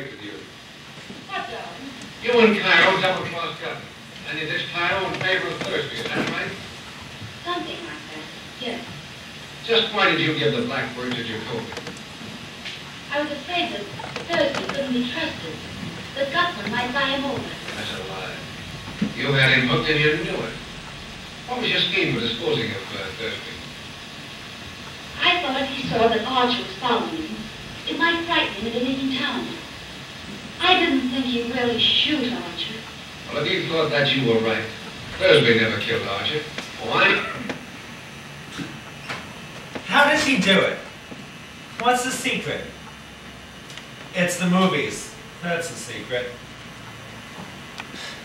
straight with you. What, darling? You and Cairo double-crossed government. And you ditched Cairo in favor of Thursby, is that right? Something like that, yes. Just why did you give the Blackbird to Jacoby? I was afraid that Thursby couldn't be trusted. The Gutman might buy him over. That's a lie. You had him hooked and you knew it. What was your scheme for disposing of Thursby? I thought if he saw that Archer was following him, it might frighten him into leaving town. I didn't think he'd really shoot Archer. Well, if you thought that, you were right. Thursby never killed Archer. Why? How does he do it? What's the secret? It's the movies. That's the secret.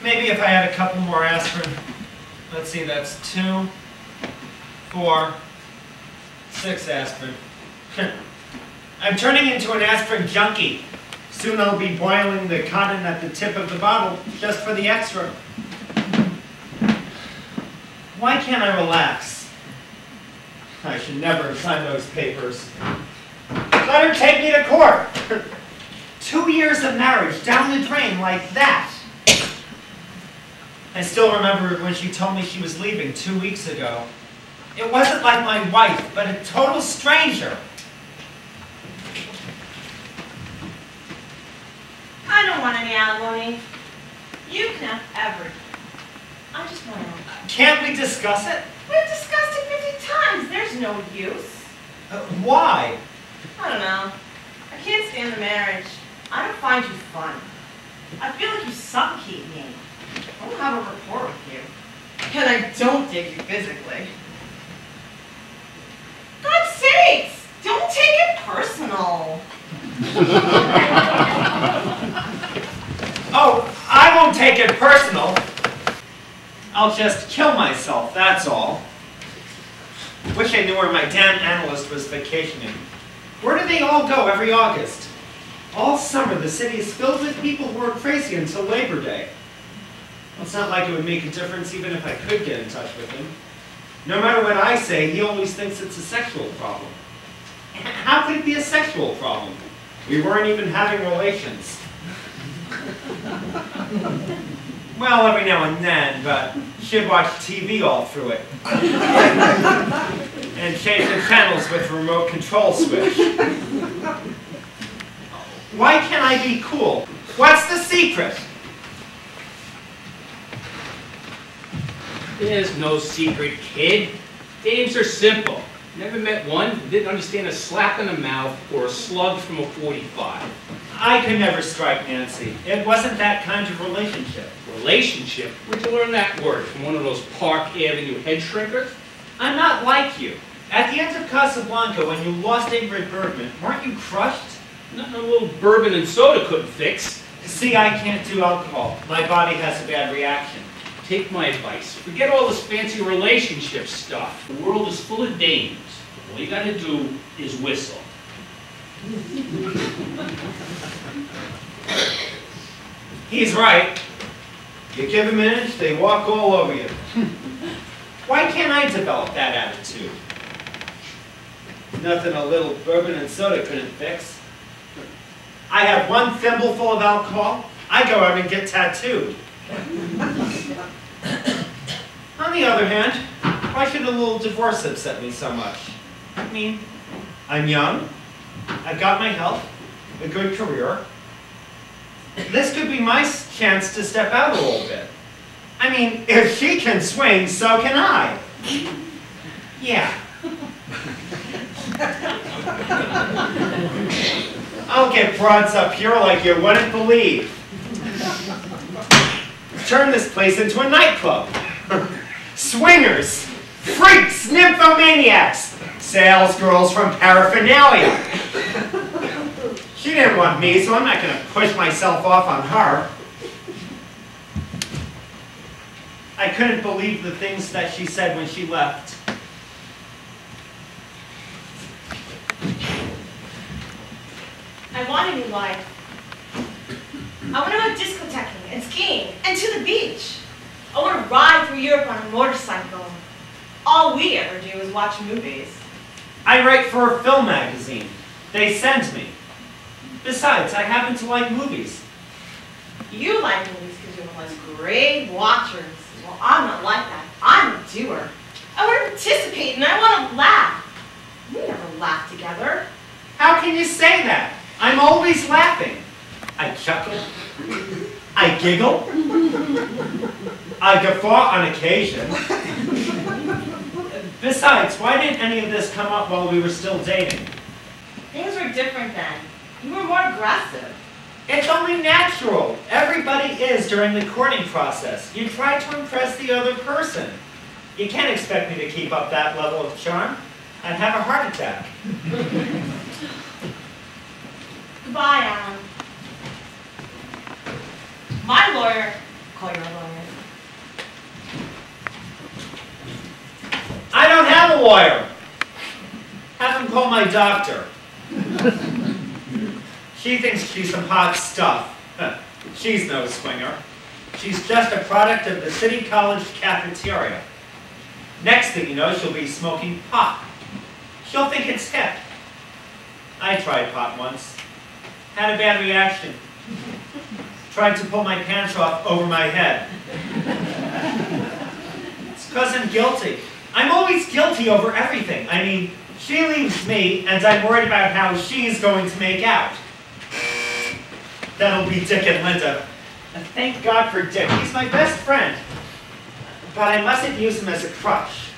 Maybe if I had a couple more aspirin. Let's see, that's 2, 4, 6 aspirin. I'm turning into an aspirin junkie. Soon I'll be boiling the cotton at the tip of the bottle just for the extra. Why can't I relax? I should never have signed those papers. Let her take me to court. 2 years of marriage down the drain like that. I still remember when she told me she was leaving 2 weeks ago. It wasn't like my wife, but a total stranger. I don't want any alimony. You can have everything. I just want to know. Can't we discuss it? We've discussed it 50 times. There's no use. Why? I don't know. I can't stand the marriage. I don't find you fun. I feel like you suffocate me. I don't have a rapport with you. And I don't dig you physically. God's sakes! Don't take it personal. Oh, I won't take it personal. I'll just kill myself, that's all. Wish I knew where my damn analyst was vacationing. Where do they all go every August? All summer, the city is filled with people who are crazy until Labor Day. Well, it's not like it would make a difference even if I could get in touch with him. No matter what I say, he always thinks it's a sexual problem. How could it be a sexual problem? We weren't even having relations. Well, every now and then, but she'd watch TV all through it. And change the channels with a remote control switch. Why can't I be cool? What's the secret? There's no secret, kid. Dames are simple. Never met one who didn't understand a slap in the mouth or a slug from a 45. I could never strike Nancy. It wasn't that kind of relationship. Relationship? Where'd you learn that word? From one of those Park Avenue head shrinkers? I'm not like you. At the end of Casablanca, when you lost Ingrid Bergman, weren't you crushed? Nothing a little bourbon and soda couldn't fix. See, I can't do alcohol. My body has a bad reaction. Take my advice. Forget all this fancy relationship stuff. The world is full of dames. All you gotta do is whistle. He's right. You give them an inch, they walk all over you. Why can't I develop that attitude? Nothing a little bourbon and soda couldn't fix. I have one thimbleful of alcohol, I go out and get tattooed. On the other hand, why should a little divorce upset me so much? I mean, I'm young, I've got my health, a good career. This could be my chance to step out a little bit. I mean, if she can swing, so can I. Yeah. I'll get broads up here like you wouldn't believe. Turn this place into a nightclub. Swingers, freaks, nymphomaniacs, salesgirls from paraphernalia. She didn't want me, so I'm not going to push myself off on her. I couldn't believe the things that she said when she left. I want a new life. I want to go discothequing and skiing and to the beach. I want to ride through Europe on a motorcycle. All we ever do is watch movies. I write for a film magazine. They send me. Besides, I happen to like movies. You like movies because you're one of those great watchers. Well, I'm not like that. I'm a doer. I want to participate and I want to laugh. We never laugh together. How can you say that? I'm always laughing. I chuckle. I giggle. I guffaw on occasion. Besides, why didn't any of this come up while we were still dating? Things were different then. You were more aggressive. It's only natural. Everybody is during the courting process. You try to impress the other person. You can't expect me to keep up that level of charm. I'd have a heart attack. Goodbye, Alan. My lawyer. Call your lawyer. I don't have a lawyer. Have him call my doctor. She thinks she's some hot stuff. She's no swinger. She's just a product of the City College cafeteria. Next thing you know, she'll be smoking pot. She'll think it's hip. I tried pot once. Had a bad reaction. Tried to pull my pants off over my head. It's because I'm guilty. I'm always guilty over everything. I mean, she leaves me, and I'm worried about how she's going to make out. That'll be Dick and Linda. And thank God for Dick. He's my best friend. But I mustn't use him as a crutch.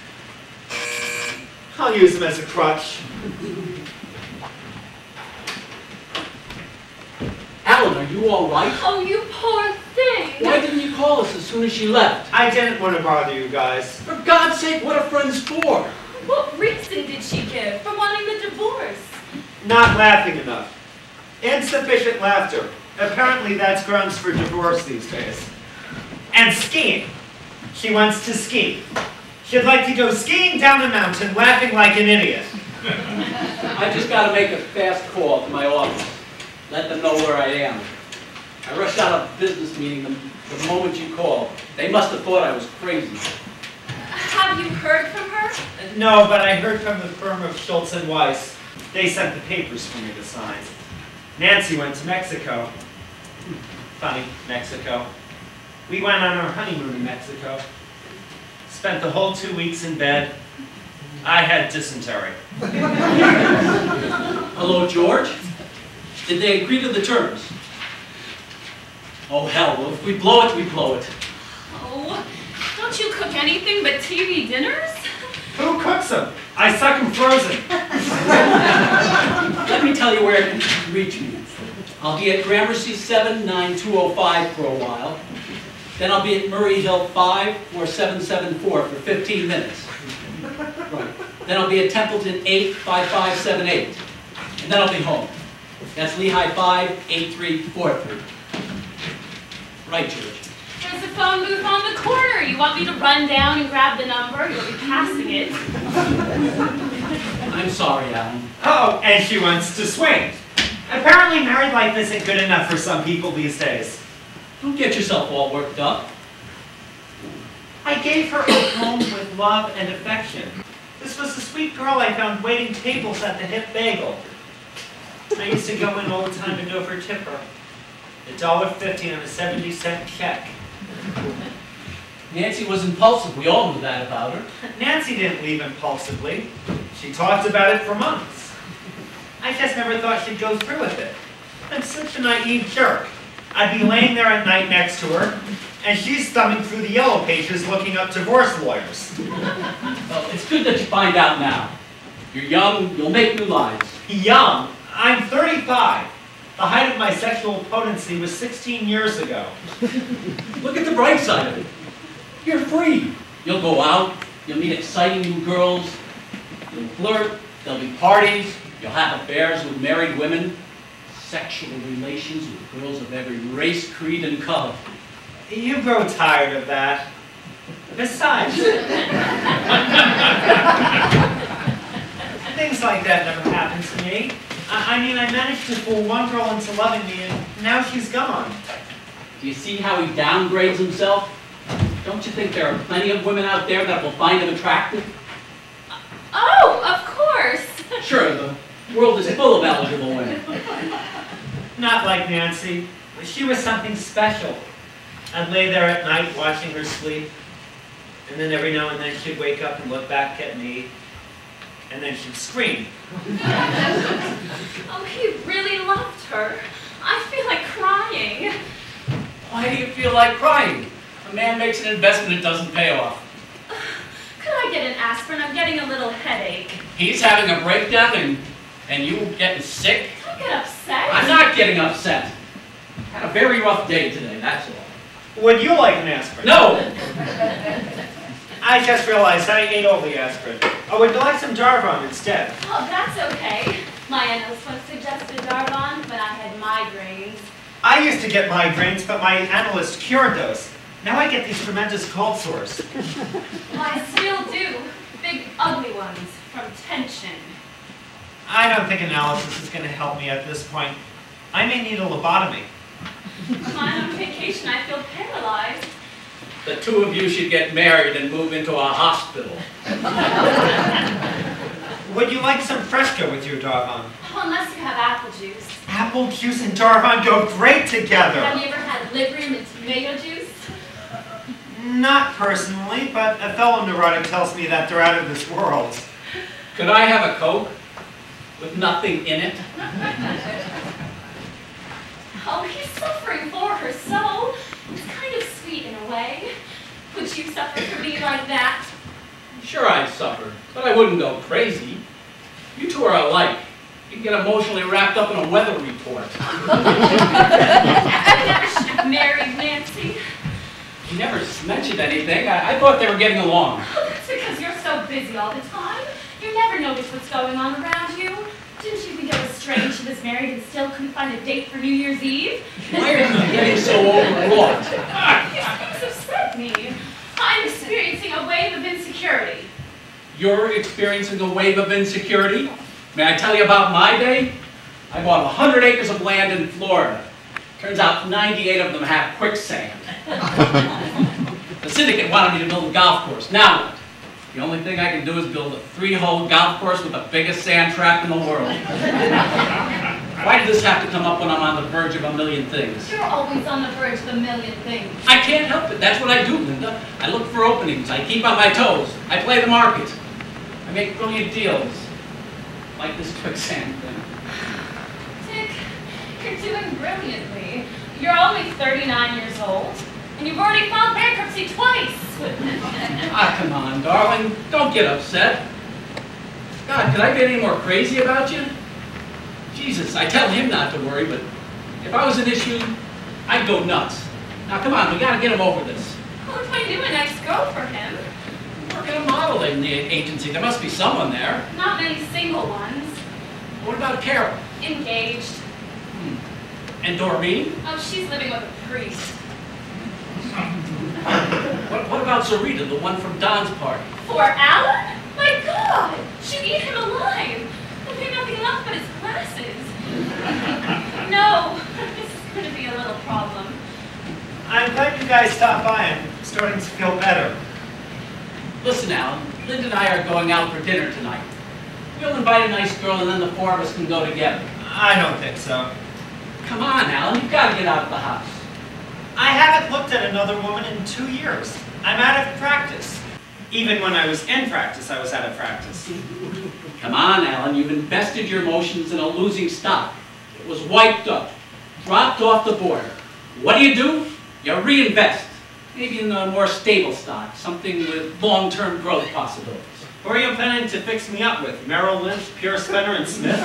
I'll use him as a crutch. Alan, are you all right? Oh, you poor thing. Why didn't you call us as soon as she left? I didn't want to bother you guys. For God's sake, what are friends for? What reason did she give for wanting the divorce? Not laughing enough. Insufficient laughter. Apparently that's grounds for divorce these days. And skiing. She wants to ski. She'd like to go skiing down a mountain laughing like an idiot. I just got to make a fast call to my office. Let them know where I am. I rushed out of a business meeting the moment you called. They must have thought I was crazy. Have you heard from her? No, but I heard from the firm of Schultz and Weiss. They sent the papers for me to sign. Nancy went to Mexico. Funny, Mexico. We went on our honeymoon in Mexico. Spent the whole 2 weeks in bed. I had dysentery. Hello, George? Did they agree to the terms? Oh, hell, well, if we blow it, we blow it. Oh, don't you cook anything but TV dinners? Who cooks them? I suck them frozen. Let me tell you where you can reach me. I'll be at Gramercy 79205 for a while. Then I'll be at Murray Hill 54774 for 15 minutes. Right. Then I'll be at Templeton 85578. And then I'll be home. That's Lehigh 58343. Right, George. There's a phone booth on the corner. You want me to run down and grab the number? You'll be passing it. I'm sorry, Alan. Oh, and she wants to swing. Apparently married life isn't good enough for some people these days. Don't get yourself all worked up. I gave her a home with love and affection. This was the sweet girl I found waiting tables at the Hip Bagel. I used to go in all the time and over tip her. $1.50 on a 70-cent check. Nancy was impulsive. We all knew that about her. Nancy didn't leave impulsively. She talked about it for months. I just never thought she'd go through with it. I'm such a naive jerk. I'd be laying there at night next to her, and she's thumbing through the yellow pages looking up divorce lawyers. Well, it's good that you find out now. You're young, you'll make new lives. Young? I'm 35. The height of my sexual potency was 16 years ago. Look at the bright side of it. You're free. You'll go out, you'll meet exciting new girls, you'll flirt, there'll be parties, you'll have affairs with married women, sexual relations with girls of every race, creed, and color. You grow tired of that. Besides, things like that never happened to me. I mean, I managed to fool one girl into loving me, and now she's gone. Do you see how he downgrades himself? Don't you think there are plenty of women out there that will find him attractive? Oh, of course. Sure, the world is full of eligible women. Not like Nancy. She was something special. I'd lay there at night watching her sleep, and then every now and then she'd wake up and look back at me, and then she'd scream. Oh, he really loved her. I feel like crying. Why do you feel like crying? A man makes an investment, it doesn't pay off. Could I get an aspirin? I'm getting a little headache. He's having a breakdown and you getting sick? Don't get upset. I'm not getting upset. Had a very rough day today, that's all. Would you like an aspirin? No! I just realized I ate all the aspirin. Oh, would you like some Darvon instead? Oh, that's okay. My analyst once suggested Darvon when I had migraines. I used to get migraines, but my analyst cured those. Now I get these tremendous cold sores. Well, I still do. Big, ugly ones from tension. I don't think analysis is going to help me at this point. I may need a lobotomy. When I'm on vacation, I feel paralyzed. The two of you should get married and move into a hospital. Would you like some Fresca with your Darvon? Oh, unless you have apple juice. Apple juice and Darvon go great together. Have you ever had Librium and tomato juice? Not personally, but a fellow neurotic tells me that they're out of this world. Could I have a Coke with nothing in it? Oh, he's suffering for her so. It's kind of sweet in a way. Would you suffer for me like that? Sure I'd suffer, but I wouldn't go crazy. You two are alike. You get emotionally wrapped up in a weather report. I never should have married Nancy. You never mentioned anything. I thought they were getting along. Oh, that's because you're so busy all the time. You never notice what's going on around you. Didn't you think it was strange she was married and still couldn't find a date for New Year's Eve? Why are you getting so overwrought? These things upset me. I'm experiencing a wave of insecurity. You're experiencing a wave of insecurity? May I tell you about my day? I bought 100 acres of land in Florida. Turns out 98 of them have quicksand. The syndicate wanted me to build a golf course. Now what? The only thing I can do is build a 3-hole golf course with the biggest sand trap in the world. Why did this have to come up when I'm on the verge of a million things? You're always on the verge of a million things. I can't help it. That's what I do, Linda. I look for openings. I keep on my toes. I play the market. I make brilliant deals. Like this quicksand thing. Dick, you're doing brilliantly. You're only 39 years old, and you've already filed bankruptcy twice. Ah, come on, darling. Don't get upset. God, could I be any more crazy about you? Jesus, I tell him not to worry, but if I was an issue, I'd go nuts. Now, come on, we gotta get him over this. Well, if I knew a nice girl for him. Work at a modeling agency. There must be someone there. Not many single ones. What about Carol? Engaged. And Doreen? Oh, she's living with a priest. What about Zarita, the one from Don's party? For Alan? My God! She'd eat him alive. There'd be nothing left but his glasses. No, this is going to be a little problem. I'm glad you guys stopped by. I'm starting to feel better. Listen, Alan, Linda and I are going out for dinner tonight. We'll invite a nice girl and then the four of us can go together. I don't think so. Come on, Alan, you've got to get out of the house. I haven't looked at another woman in 2 years. I'm out of practice. Even when I was in practice, I was out of practice. Come on, Alan, you've invested your emotions in a losing stock. It was wiped up, dropped off the border. What do? You reinvest. Maybe in a more stable stock, something with long-term growth possibilities. Who are you planning to fix me up with? Merrill Lynch, Pierce Fenner, and Smith?